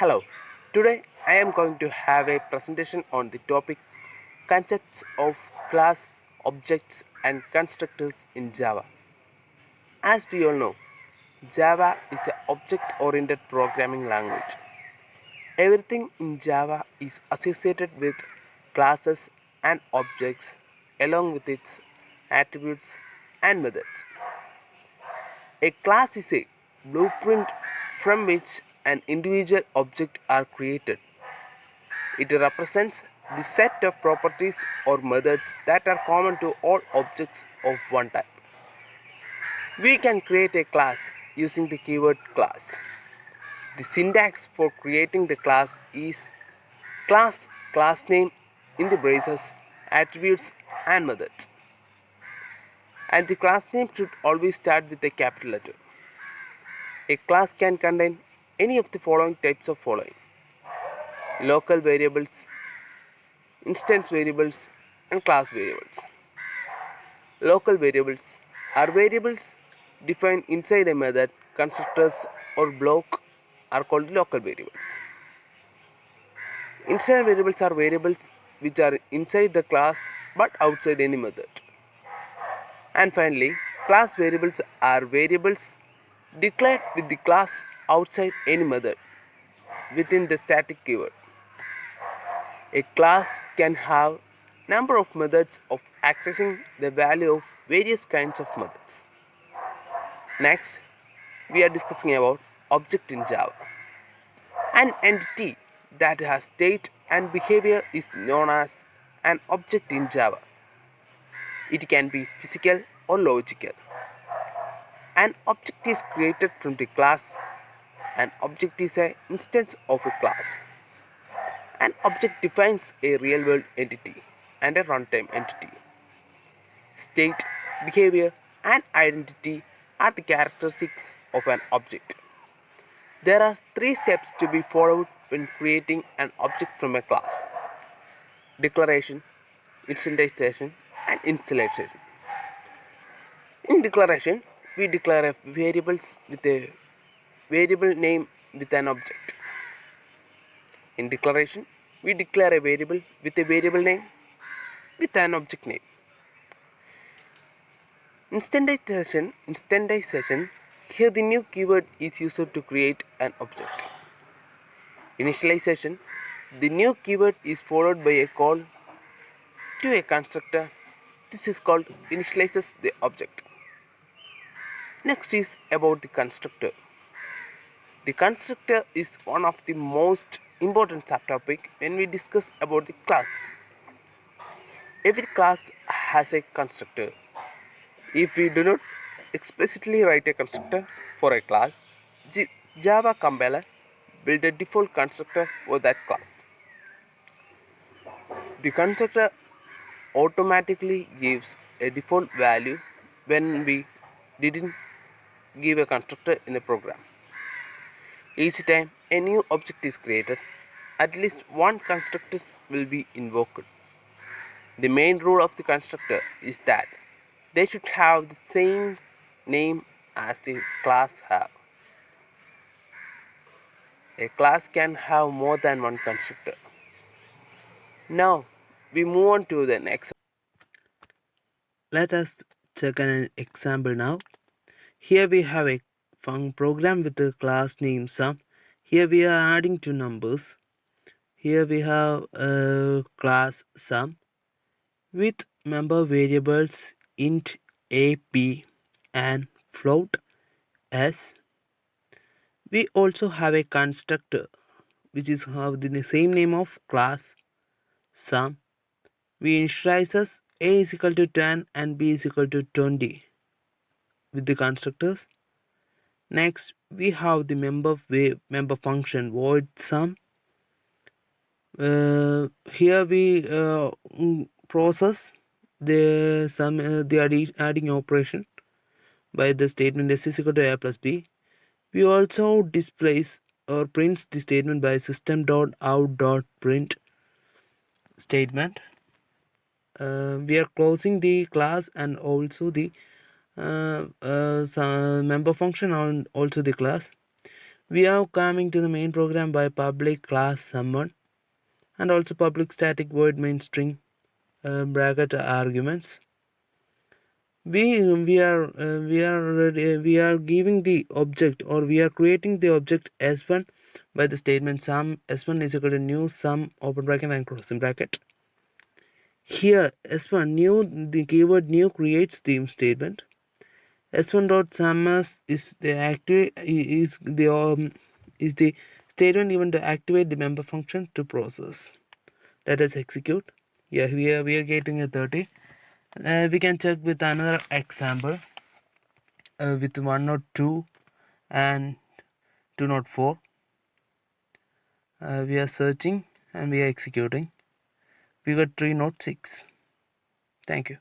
Hello, today I am going to have a presentation on the topic concepts of class, objects, and constructors in Java. As we all know, Java is an object oriented programming language. Everything in Java is associated with classes and objects along with its attributes and methods. A class is a blueprint from which an individual object are created. It represents the set of properties or methods that are common to all objects of one type. We can create a class using the keyword class. The syntax for creating the class is class name in the braces, attributes and methods. And the class name should always start with a capital letter. A class can contain any of the following types of following: local variables, instance variables, and class variables. Local variables are variables defined inside a method. Constructors or block are called local variables. Instance variables are variables which are inside the class but outside any method. And finally, class variables are variables declared with the class outside any method within the static keyword. A class can have number of methods of accessing the value of various kinds of methods. Next, we are discussing about object in Java. An entity that has state and behavior is known as an object in Java. It can be physical or logical. An object is created from the class. An object is an instance of a class. An object defines a real-world entity and a runtime entity. State, behavior, and identity are the characteristics of an object. There are three steps to be followed when creating an object from a class: declaration, instantiation, and installation. In declaration, we declare a variables with a variable name with an object. In declaration, we declare a variable with a variable name with an object name. Instantiation, here the new keyword is used to create an object. Initialization, the new keyword is followed by a call to a constructor. This is called initializes the object. Next is about the constructor. The constructor is one of the most important subtopic when we discuss about the class. Every class has a constructor. If we do not explicitly write a constructor for a class, Java compiler build a default constructor for that class. The constructor automatically gives a default value when we didn't give a constructor in a program. Each time a new object is created, at least one constructor will be invoked. The main rule of the constructor is that they should have the same name as the class have. A class can have more than one constructor. Now we move on to the next. Let us check an example now. Here we have a program with the class name sum. Here we are adding two numbers. Here we have a class sum with member variables int a, b and float s. We also have a constructor which is have the same name of class sum. We initialize a is equal to 10 and b is equal to 20 with the constructors. Next, we have the member function void sum. Here we process the adding operation by the statement s is equal to a plus b. We also displays or prints the statement by system.out.print statement. We are closing the class and also the member function and also the class. We are coming to the main program by public class someone and also public static void main string bracket arguments. We are giving the object, or we are creating the object s1 by the statement sum s1 is equal to new sum open bracket and closing bracket. Here s1 new, the keyword new creates the statement. S1 dot summas is the is the statement given to activate the member function to process. Let us execute. Yeah, we are getting a 30. We can check with another example with 102 and 204. We are searching and we are executing. We got 306. Thank you.